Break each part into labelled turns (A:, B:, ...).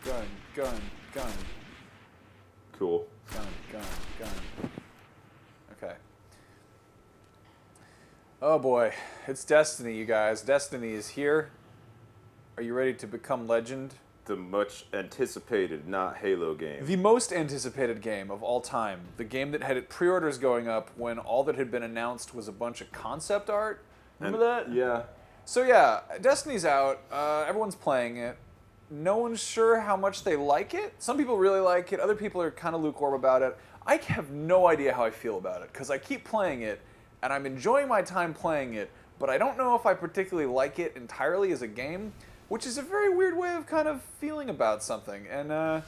A: gun, gun, gun.
B: Cool.
A: Gun. Okay. Oh boy, it's Destiny, you guys. Destiny is here. Are you ready to become legend?
B: The much anticipated, not Halo game.
A: The most anticipated game of all time. The game that had pre-orders going up when all that had been announced was a bunch of concept art. Remember that?
B: Yeah.
A: So yeah, Destiny's out. Everyone's playing it. No one's sure how much they like it. Some people really like it. Other people are kind of lukewarm about it. I have no idea how I feel about it because I keep playing it and I'm enjoying my time playing it, but I don't know if I particularly like it entirely as a game, which is a very weird way of kind of feeling about something. And I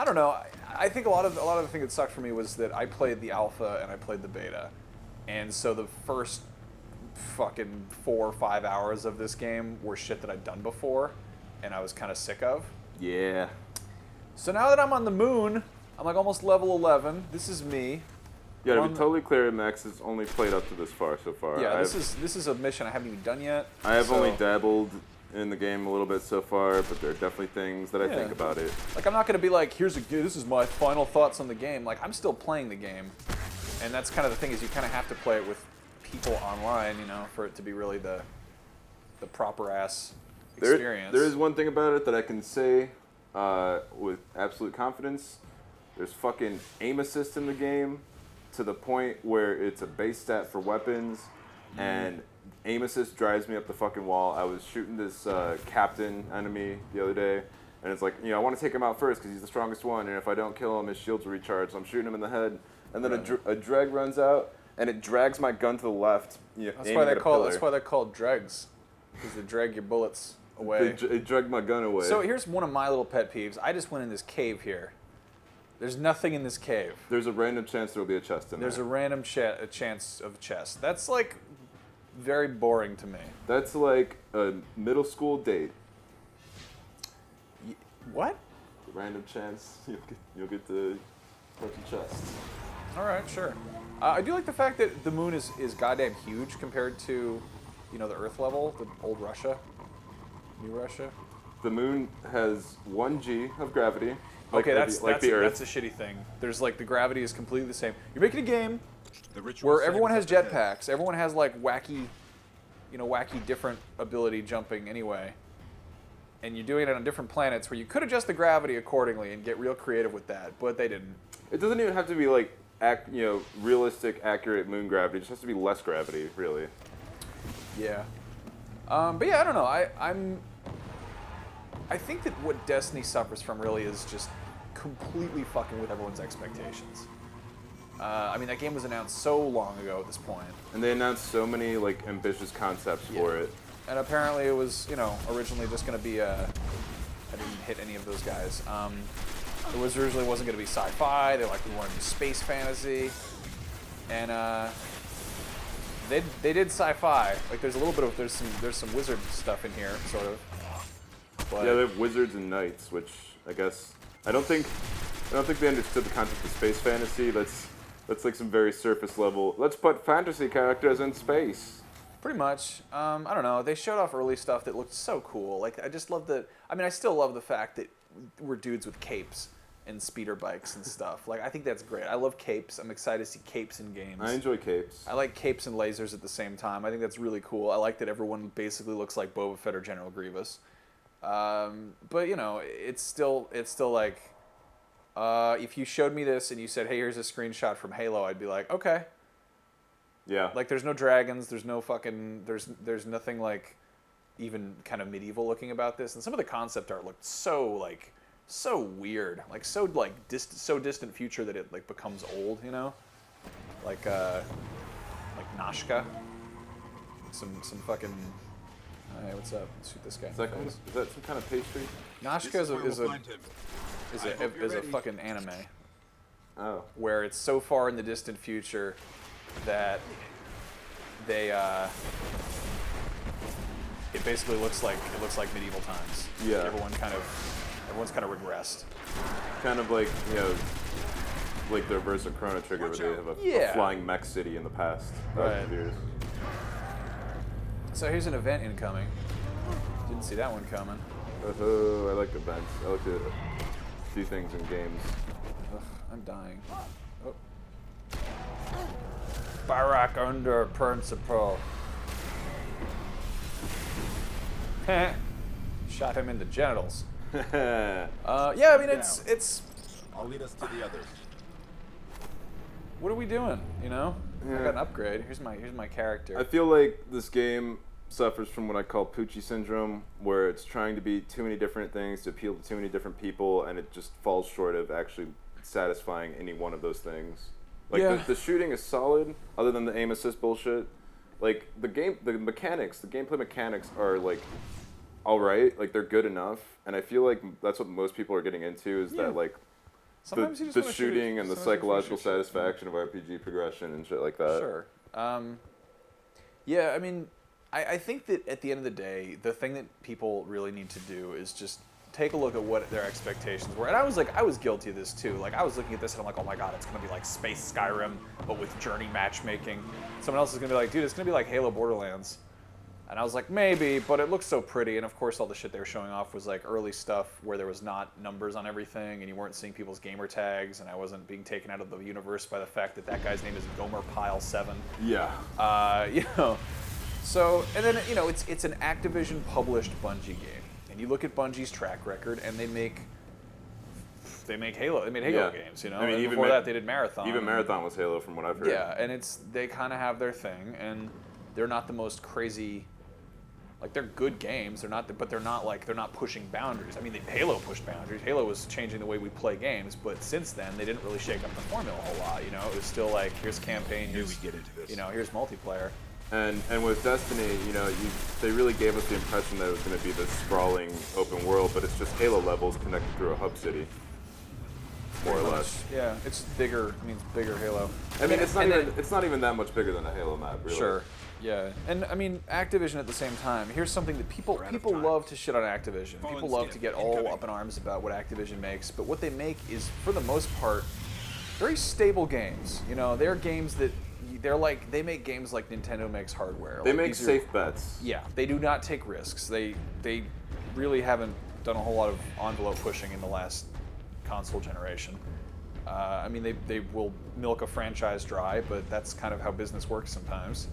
A: don't know. I think a lot of the thing that sucked for me was that I played the alpha and I played the beta, and so the first fucking 4 or 5 hours of this game were shit that I'd done before, and I was kind of sick of.
B: Yeah.
A: So now that I'm on the moon, I'm like almost level 11. This is me.
B: Yeah, to be totally clear, Max has only played up to this far so far.
A: Yeah, this is a mission I haven't even done yet.
B: I have only dabbled in the game a little bit so far, but there are definitely things that I think about it.
A: Like, I'm not gonna be like, this is my final thoughts on the game. Like, I'm still playing the game, and that's kind of the thing, is you kind of have to play it with people online, you know, for it to be really the proper ass experience.
B: There is one thing about it that I can say with absolute confidence. There's fucking aim assist in the game to the point where it's a base stat for weapons, and aim assist drives me up the fucking wall. I was shooting this captain enemy the other day, and it's like, you know, I want to take him out first because he's the strongest one, and if I don't kill him, his shields will recharge. So I'm shooting him in the head, and then a dreg runs out, and it drags my gun to the left. You know,
A: that's why they're called dregs, because they drag your bullets away.
B: It dragged my gun away.
A: So here's one of my little pet peeves. I just went in this cave here. There's nothing in this cave.
B: There's a random chance there will be a chest in there.
A: There's a random chance of a chest. That's like very boring to me.
B: That's like a middle school date.
A: What?
B: Random chance you'll get to touch a chest.
A: All right, sure. I do like the fact that the moon is goddamn huge compared to, you know, the Earth level, the old Russia, new Russia.
B: The moon has 1 g of gravity.
A: Okay, that's the Earth. That's a shitty thing. There's like the gravity is completely the same. You're making a game where everyone has jetpacks. Everyone has like wacky different ability jumping anyway. And you're doing it on different planets where you could adjust the gravity accordingly and get real creative with that, but they didn't.
B: It doesn't even have to be like realistic, accurate moon gravity. It just has to be less gravity, really.
A: Yeah. But yeah, I don't know. I think that what Destiny suffers from really is just completely fucking with everyone's expectations. I mean, that game was announced so long ago at this point. And
B: they announced so many like ambitious concepts for it.
A: And apparently it was, you know, originally just going to be I didn't hit any of those guys. It was originally wasn't going to be sci-fi. They're like, we want to do space fantasy. And they did sci-fi. Like there's a little bit of there's some wizard stuff in here, sort of. But
B: yeah, they have wizards and knights, which I guess I don't think they understood the concept of space fantasy. That's like some very surface level. Let's put fantasy characters in space.
A: Pretty much. I don't know. They showed off early stuff that looked so cool. Like I just love I still love the fact that we're dudes with capes and speeder bikes and stuff. Like I think that's great. I love capes. I'm excited to see capes in games.
B: I enjoy capes.
A: I like capes and lasers at the same time. I think that's really cool. I like that everyone basically looks like Boba Fett or General Grievous. But you know, it's still like, if you showed me this and you said, "Hey, here's a screenshot from Halo," I'd be like, "Okay."
B: Yeah.
A: Like, there's no dragons. There's no fucking. There's nothing like, even kind of medieval looking about this. And some of the concept art looked so weird, like so distant future that it like becomes old. You know, like Nashka. Some fucking. Hey, what's up? Let's shoot this guy.
B: Is that some kind of pastry?
A: Nashka is a fucking anime.
B: Oh.
A: Where it's so far in the distant future that they it basically looks like medieval times.
B: Yeah.
A: Everyone's kind of regressed.
B: Kind of like, you know, like the reverse of Chrono Trigger, where they have a flying mech city in the past. Right. Years.
A: So here's an event incoming. Didn't see that one coming.
B: I like events. I like to do things in games.
A: Ugh, I'm dying. Oh. Barack under principle. Shot him in the genitals. Yeah, I mean it's.
C: I'll lead us to the others.
A: What are we doing? You know, I
B: Yeah.
A: got an upgrade. Here's my character.
B: I feel like this game suffers from what I call Poochie syndrome, where it's trying to be too many different things to appeal to too many different people, and it just falls short of actually satisfying any one of those things. Like
A: Yeah.
B: the shooting is solid, other than the aim assist bullshit. Like the gameplay mechanics are like all right, like they're good enough, and I feel like that's what most people are getting into is
A: Yeah.
B: that like
A: Sometimes you just
B: the
A: wanna shoot
B: shooting
A: it.
B: and the
A: Sometimes you
B: psychological
A: shoot shit.
B: satisfaction of RPG progression and shit like that.
A: Sure. Yeah, I mean, I think that at the end of the day, the thing that people really need to do is just take a look at what their expectations were. And I was guilty of this too. Like, I was looking at this and I'm like, oh my god, it's gonna be like Space Skyrim, but with journey matchmaking. Someone else is gonna be like, dude, it's gonna be like Halo Borderlands. And I was like, maybe, but it looks so pretty. And of course, all the shit they were showing off was like early stuff where there was not numbers on everything, and you weren't seeing people's gamer tags, and I wasn't being taken out of the universe by the fact that that guy's name is Gomer Pile 7.
B: Yeah.
A: You know, so and then you know it's an Activision published Bungie game, and you look at Bungie's track record, and they make Halo. They made Halo
B: Yeah.
A: games, you know.
B: I mean,
A: and
B: even
A: before
B: Ma-
A: that, they did Marathon.
B: Even Marathon was Halo, from what I've heard.
A: Yeah, and they kind of have their thing, and they're not the most crazy. Like, they're good games. They're not, but they're not pushing boundaries. I mean, Halo pushed boundaries. Halo was changing the way we play games, but since then they didn't really shake up the formula a whole lot. You know, it was still like, here's campaign,
C: Here
A: here's
C: we get into this.
A: you know, here's multiplayer.
B: And with Destiny, you know, they really gave us the impression that it was going to be this sprawling open world, but it's just Halo levels connected through a hub city, more or
A: Pretty
B: less.
A: much. Yeah, it's bigger. I mean, it's bigger Halo.
B: I mean,
A: and
B: it's not even that much bigger than a Halo map, really.
A: Sure. Yeah, and I mean, Activision at the same time. Here's something that people
C: out of
A: people
C: time.
A: love to shit on Activision.
C: Fallen
A: People love
C: skip.
A: to get all
C: Incoming.
A: up in arms about what Activision makes, but what they make is, for the most part, very stable games. You know, they're games that they make games like Nintendo makes hardware.
B: They
A: Like,
B: make
A: these are-
B: safe bets.
A: Yeah, they do not take risks. They really haven't done a whole lot of envelope pushing in the last console generation. I mean, they will milk a franchise dry, but that's kind of how business works sometimes.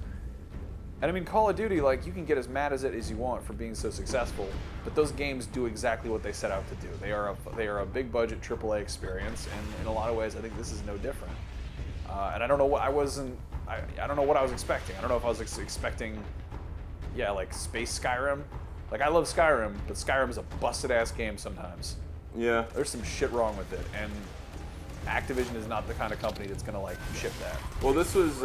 A: And I mean, Call of Duty, like, you can get as mad as it as you want for being so successful, but those games do exactly what they set out to do. They are a big budget AAA experience, and in a lot of ways, I think this is no different. And I don't know what I don't know what I was expecting. I don't know if I was expecting, yeah, like Space Skyrim. Like, I love Skyrim, but Skyrim is a busted ass game sometimes.
B: Yeah.
A: There's some shit wrong with it, and Activision is not the kind of company that's gonna like ship that.
B: Well, this was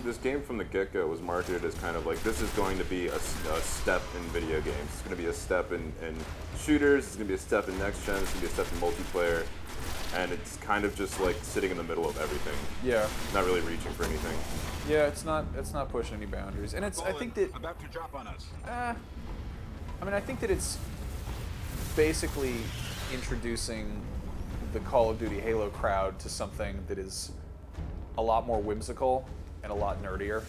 B: this game from the get-go was marketed as kind of like, this is going to be a step in video games. It's going to be a step in shooters. It's going to be a step in next gen. It's going to be a step in multiplayer, and it's kind of just like sitting in the middle of everything.
A: Yeah,
B: Not really reaching for anything.
A: yeah, it's not pushing any boundaries, and I think that
C: About to drop on us.
A: I mean, I think that it's basically introducing the Call of Duty Halo crowd to something that is a lot more whimsical and a lot nerdier.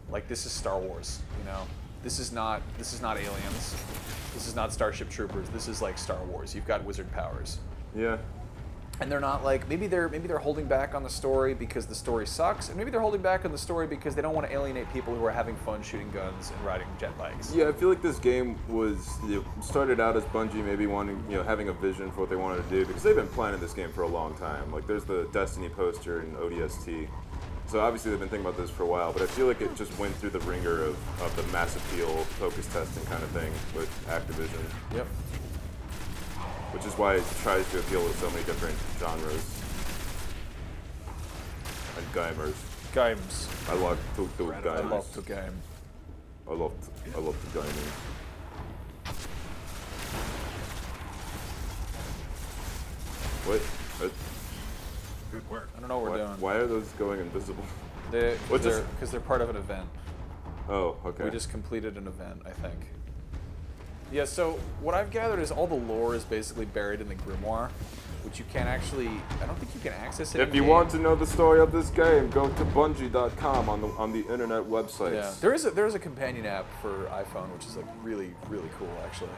A: Like, this is Star Wars, you know. This is not Aliens. This is not Starship Troopers. This is like Star Wars. You've got wizard powers.
B: Yeah.
A: And they're not like, maybe they're holding back on the story because the story sucks, and maybe they're holding back on the story because they don't want to alienate people who are having fun shooting guns and riding jet bikes.
B: Yeah, I feel like this game started out as Bungie maybe wanting, having a vision for what they wanted to do, because they've been planning this game for a long time. Like, there's the Destiny poster and ODST. So obviously they've been thinking about this for a while, but I feel like it just went through the ringer of the mass appeal, focus testing kind of thing with Activision.
A: Yep.
B: Which is why it tries to appeal to so many different genres and gamers.
A: Games.
B: I like to do
C: I
B: gamers.
A: I love to game.
B: I love the gaming. What?
C: Good work.
A: I don't know what we're doing.
B: Why are those going invisible? What's this?
A: Because they're part of an event.
B: Oh, okay.
A: We just completed an event, I think. Yeah, so what I've gathered is all the lore is basically buried in the grimoire, which you can't actually, I don't think you can access it
B: If you
A: in-game.
B: want to know the story of this game, go to Bungie.com on the internet websites.
A: Yeah, there is a companion app for iPhone, which is like really, really cool, actually.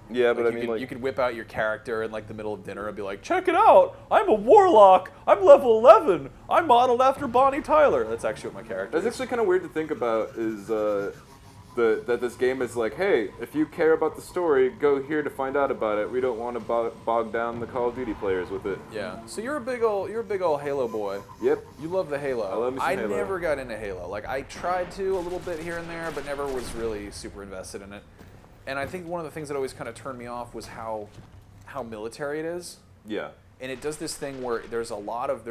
B: Yeah, but
A: Like,
B: I mean, like,
A: you could whip out your character in like the middle of dinner and be like, check it out, I'm a warlock, I'm level 11, I'm modeled after Bonnie Tyler. That's actually what my character
B: that's
A: is.
B: actually kind of weird to think about. Is that this game is like, hey, if you care about the story, go here to find out about it. We don't want to bog down the Call of Duty players with it.
A: Yeah. So you're a big old Halo boy.
B: Yep.
A: You love the Halo.
B: I love me some Halo.
A: never got into Halo. Like I tried to a little bit here and there, but never was really super invested in it. And I think one of the things that always kind of turned me off was how military it is.
B: Yeah.
A: And it does this thing where there's a lot of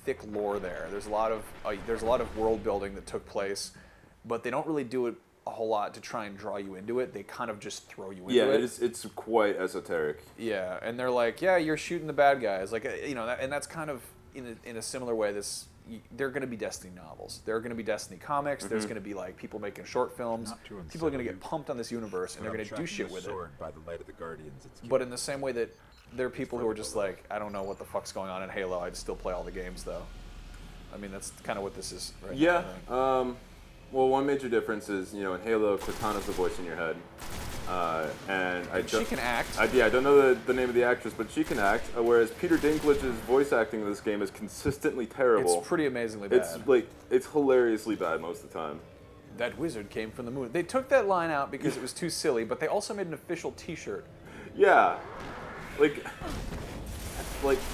A: thick lore there. There's a lot of world building that took place, but they don't really do it a whole lot to try and draw you into it. They kind of just throw you into it.
B: Yeah, it's quite esoteric.
A: Yeah, and they're like, yeah, you're shooting the bad guys, like and that's kind of in a similar way. They're going to be Destiny novels. There are going to be Destiny comics. There's going to be like people making short films.
C: Not to
A: People are going to
C: unsettle
A: get pumped on this universe, and they're going to do shit with it.
C: By the light of the Guardians, it's
A: But in the same way that there are people who are just like, I don't know what the fuck's going on in Halo. I'd still play all the games though. I mean, that's kind of what this is. Right
B: Yeah.
A: now, I think.
B: Well, one major difference is, in Halo, Cortana's the voice in your head.
A: She can act.
B: I don't know the name of the actress, but she can act. Whereas Peter Dinklage's voice acting in this game is consistently terrible.
A: It's pretty amazingly bad.
B: It's hilariously bad most of the time.
A: That wizard came from the moon. They took that line out because it was too silly, but they also made an official T-shirt.
B: Yeah, like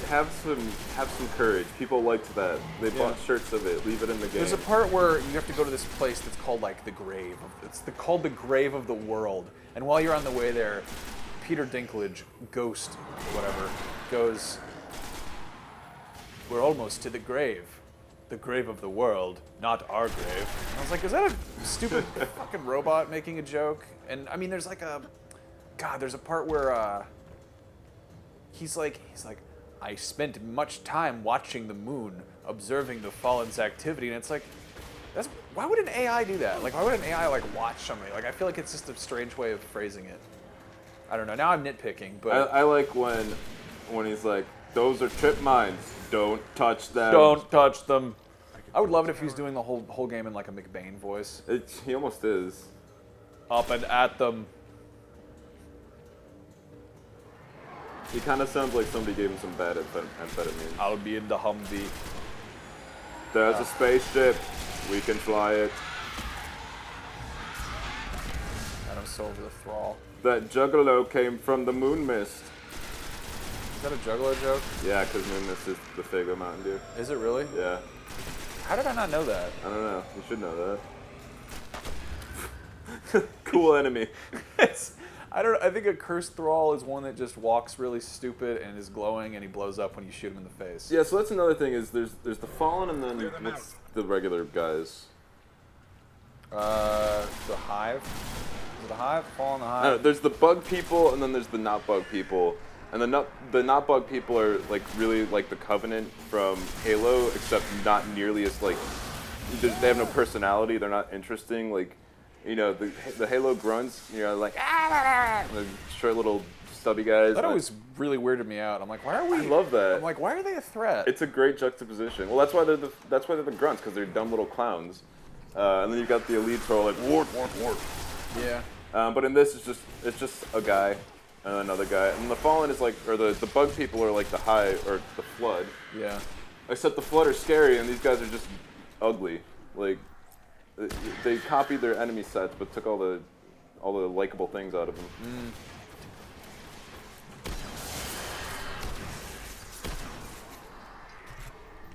B: have some courage. People liked that. They bought shirts of it. Leave it in the game.
A: There's a part where you have to go to this place that's called like the grave. Called the grave of the world. And while you're on the way there, Peter Dinklage, Ghost, whatever, goes, "We're almost to the grave of the world, not our grave." And I was like, is that a stupid fucking robot making a joke? And I mean, there's a part where he's like, I spent much time watching the moon, observing the fallen's activity, and it's like, why would an AI do that? Like, why would an AI watch somebody? Like, I feel like it's just a strange way of phrasing it. I don't know. Now I'm nitpicking, but
B: I like when he's like, "Those are trip mines. Don't touch them."
A: Don't touch them. I would love it if he was doing the whole game in like a McBain voice.
B: He almost is.
A: Up and at them.
B: He kind of sounds like somebody gave him some bad amphetamine.
A: I'll be in the Humvee.
B: There's a spaceship. We can fly it.
A: And I'm so over the thrall.
B: That juggalo came from the moon mist.
A: Is that a Juggalo joke?
B: Yeah, because moon mist is the Fago Mountain Dew.
A: Is it really?
B: Yeah.
A: How did I not know that?
B: I don't know. You should know that. Cool enemy.
A: I think a cursed thrall is one that just walks really stupid and is glowing and he blows up when you shoot him in the face.
B: Yeah, so that's another thing is there's the Fallen and then what's the regular guys?
A: The Hive? Is it the Hive? Fall in the Hive?
B: No, there's the bug people and then there's the not bug people. And the not bug people are like really like the Covenant from Halo, except not nearly as like they have no personality. They're not interesting. Like, the Halo grunts. Like the short little stubby guys.
A: That always really weirded me out. I'm like, why are we?
B: I love that.
A: I'm like, why are they a threat?
B: It's a great juxtaposition. Well, that's why they're the grunts, because they're dumb little clowns. And then you've got the elite troll like wart.
A: Yeah.
B: But in this, it's just a guy and another guy, and the Fallen is like, or the bug people are like the High or the Flood.
A: Yeah.
B: Except the Flood are scary, and these guys are just ugly. Like they copied their enemy sets, but took all the likable things out of them.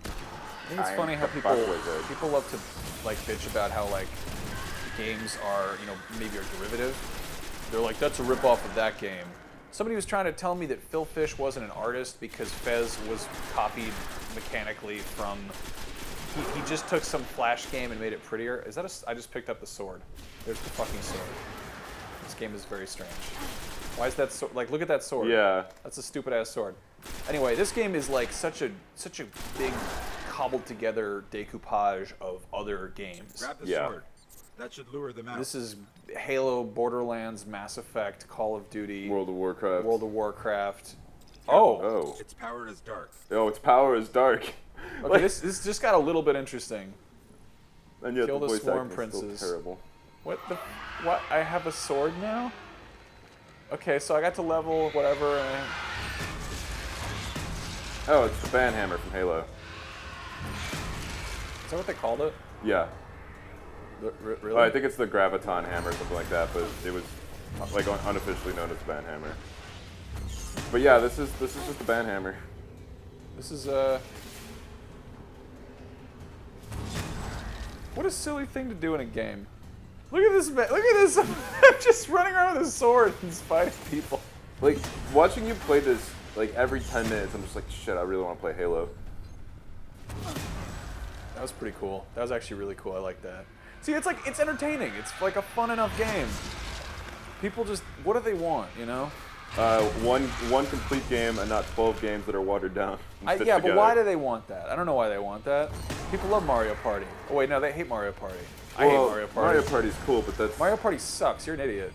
A: I think it's funny how people love to like bitch about how like games are, maybe are derivative. They're like, that's a ripoff of that game. Somebody was trying to tell me that Phil Fish wasn't an artist because Fez was copied mechanically from. He just took some Flash game and made it prettier. Is that I just picked up the sword. There's the fucking sword. This game is very strange. Why is that sword? Like, look at that sword.
B: Yeah.
A: That's a stupid ass sword. Anyway, this game is like such a big cobbled together decoupage of other games.
C: Grab the
B: Yeah.
C: sword. That should lure them out.
A: This is Halo, Borderlands, Mass Effect, Call of Duty,
B: World of Warcraft.
A: Oh.
C: Its power is dark.
B: Oh, its power is dark.
A: Okay, this just got a little bit interesting.
B: And yet
A: Kill the
B: voice
A: Swarm
B: acting is still
A: Princes.
B: terrible.
A: What? I have a sword now? Okay, so I got to level whatever. And...
B: Oh, it's the banhammer from Halo.
A: Is that what they called it?
B: Yeah.
A: Really?
B: Oh, I think it's the graviton hammer or something like that, but it was like unofficially known as the banhammer. But yeah, this is just the banhammer.
A: This is what a silly thing to do in a game. Look at this man. Look at this. I'm just running around with a sword and fighting people.
B: Like watching you play this like every 10 minutes, I'm just like, shit, I really want to play Halo.
A: That was pretty cool. That was actually really cool. I like that. See, it's like, it's entertaining. It's like a fun enough game. People just, what do they want, you know?
B: One complete game and not 12 games that are watered down. and
A: Yeah,
B: stitched
A: but why do
B: together.
A: they want that? I don't know why they want that. People love Mario Party. Oh wait, no, they hate Mario Party. I hate Mario Party.
B: Mario Party's cool, but that's
A: Mario Party sucks. You're an idiot.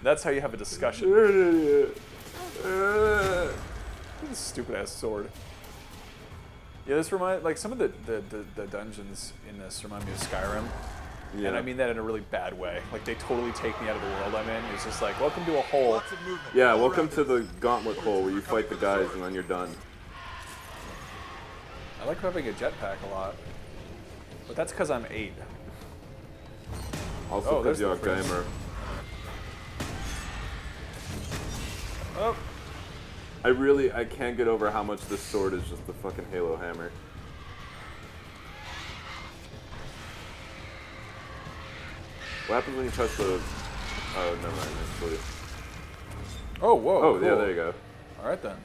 A: That's how you have a discussion. This stupid ass sword. Yeah, this reminds, like, some of the dungeons in this remind me of Skyrim.
B: Yeah.
A: And I mean that in a really bad way. Like, they totally take me out of the world I'm in. It's just like, welcome to a hole.
C: Lots of movement.
B: Yeah,
C: all
B: welcome
C: around
B: to
C: us.
B: the gauntlet hole where you fight the guys and then you're done.
A: I like having a jetpack a lot. But that's because I'm 8.
B: Also
A: Oh,
B: because
A: there's
B: you're a
A: the prince.
B: gamer.
A: Oh,
B: I can't get over how much this sword is just the fucking Halo hammer. What happens when you press the... Oh, never mind, actually.
A: oh, whoa.
B: Oh, yeah,
A: cool.
B: there you go.
A: All right, then.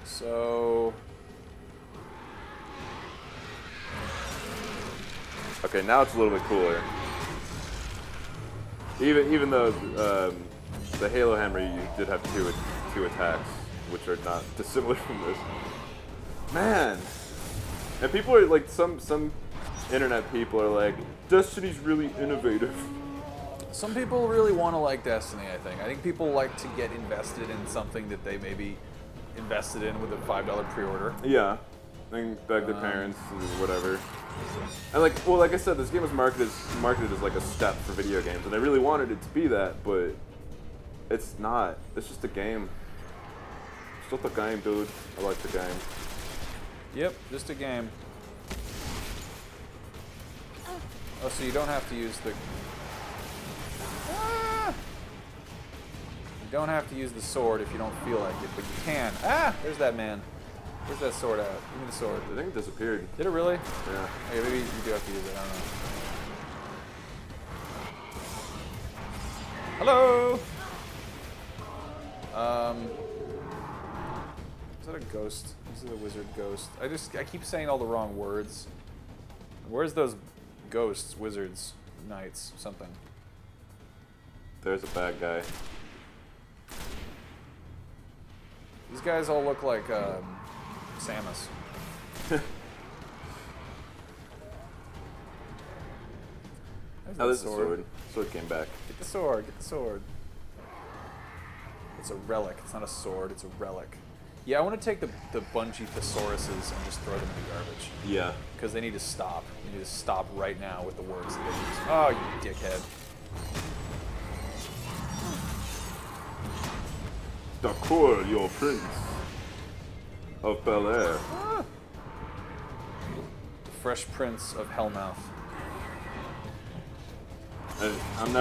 A: So...
B: Okay, now it's a little bit cooler. Even though the Halo hammer, you did have two attacks, which are not dissimilar from this. Man! And people are like, some internet people are like, Destiny's really innovative.
A: Some people really want to like Destiny, I think. I think people like to get invested in something that they maybe invested in with a $5 pre-order.
B: Yeah. And beg their parents and whatever. And like, well, like I said, this game was marketed as like a step for video games, and I really wanted it to be that, but it's not. It's just a game. It's just a game, dude. I like the game.
A: Yep, just a game. Oh, so you don't have to use the... Ah! You don't have to use the sword if you don't feel like it, but you can. Ah! There's that man. Where's that sword at? Give me the sword.
B: I think it disappeared.
A: Did it really?
B: Yeah.
A: Okay, maybe you do have to use it. I don't know. Hello! Is that a ghost? Is it a wizard ghost? I keep saying all the wrong words. Where's those ghosts, wizards, knights, something?
B: There's a bad guy.
A: These guys all look like Samus. There's
B: Oh,
A: that
B: there's a sword. Sword came back.
A: Get the sword, get the sword. It's a relic. It's not a sword, it's a relic. Yeah, I want to take the Bungie thesauruses and just throw them in the garbage.
B: Yeah.
A: Because they need to stop. They need to stop right now with the words that they use. Oh, you dickhead.
B: Destructoid, your prince of Bel Air.
A: The Fresh Prince of Hellmouth.
B: And I'm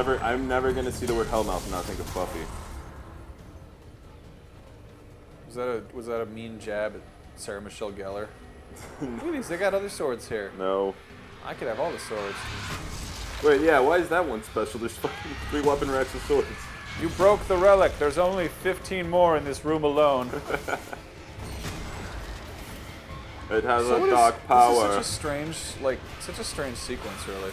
B: never gonna see the word Hellmouth and not think of Buffy.
A: Was that a mean jab at Sarah Michelle Gellar? Look at these, they got other swords here.
B: No.
A: I could have all the swords.
B: Wait, yeah, why is that one special? There's fucking 3 weapon racks of swords.
A: You broke the relic. There's only 15 more in this room alone.
B: It has
A: So
B: a
A: what
B: dark power.
A: This is such a strange sequence, really.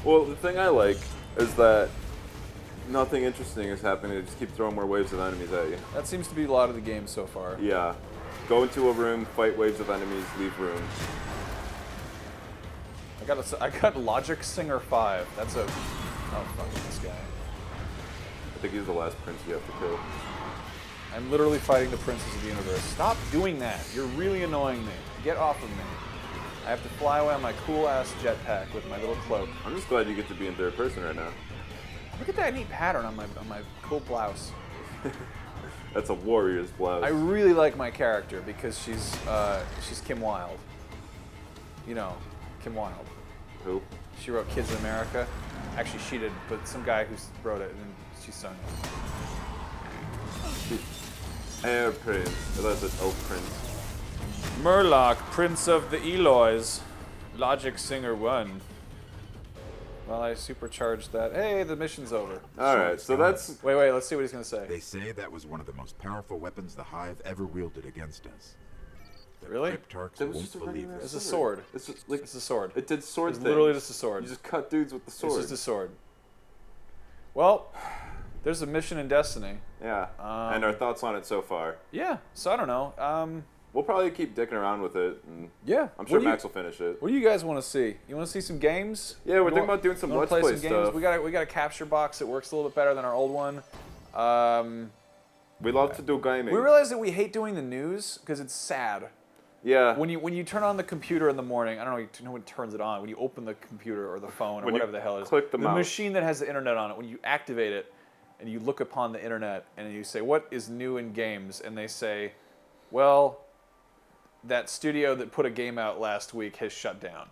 B: Well, the thing I like is that nothing interesting is happening. They just keep throwing more waves of enemies at you.
A: That seems to be a lot of the game so far.
B: Yeah. Go into a room, fight waves of enemies, leave room.
A: I got Logic Singer 5. That's a... Oh, fuck this guy.
B: I think he's the last prince you have to kill.
A: I'm literally fighting the Princess of the Universe. Stop doing that. You're really annoying me. Get off of me. I have to fly away on my cool-ass jetpack with my little cloak.
B: I'm just glad you get to be in third person right now.
A: Look at that neat pattern on my cool blouse.
B: That's a warrior's blouse.
A: I really like my character because she's Kim Wilde. You know, Kim Wilde.
B: Who?
A: She wrote Kids in America. Actually, she did, but some guy who wrote it and she sung it.
B: Air Prince. I thought it said Oak Prince.
A: Murloc, Prince of the Eloys. Logic Singer 1. Well, I supercharged that. Hey, the mission's over.
B: Alright, so that's...
A: Wait, let's see what he's going to say.
C: They say that was one of the most powerful weapons the Hive ever wielded against us. The
A: Really?
C: Cryptarchs
B: That was just
C: won't
B: a
C: believe
B: regular
C: this.
A: It's a sword.
B: It's just, like,
A: It's a sword.
B: it did sword
A: It's
B: things.
A: literally just a sword.
B: You just cut dudes with the sword.
A: It's just a sword. Well, there's a mission in Destiny.
B: Yeah. And our thoughts on it so far.
A: Yeah, so I don't know.
B: We'll probably keep dicking around with it. And
A: Yeah.
B: I'm sure Max will finish it.
A: What do you guys want to see? You want to see some games?
B: Yeah, we're
A: You
B: thinking
A: want-
B: about doing some
A: you wanna
B: Let's Play
A: some games?
B: stuff.
A: We got a capture box that works a little bit better than our old one.
B: We love to do gaming.
A: We realize that we hate doing the news because it's sad.
B: Yeah.
A: When you turn on the computer in the morning, I don't know, no one turns it on. When you open the computer or the phone or
B: When you
A: whatever the hell it is,
B: click the mouse.
A: machine that has the internet on it, when you activate it and you look upon the internet and you say, what is new in games? And they say, well, that studio that put a game out last week has shut down.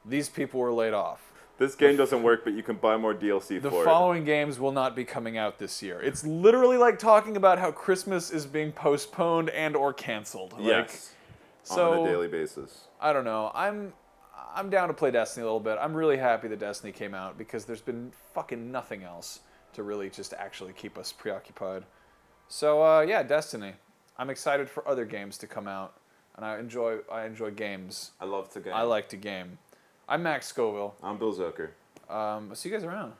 A: These people were laid off.
B: This game doesn't work, but you can buy more DLC
A: The
B: for it.
A: following games will not be coming out this year. It's literally like talking about how Christmas is being postponed and or canceled.
B: Yes.
A: So,
B: on a daily basis.
A: I don't know. I'm down to play Destiny a little bit. I'm really happy that Destiny came out because there's been fucking nothing else to really just actually keep us preoccupied. So yeah, Destiny. I'm excited for other games to come out, and I enjoy games.
B: I love to game.
A: I like to game. I'm Max Scoville.
B: I'm Bill Zucker.
A: I'll see you guys around.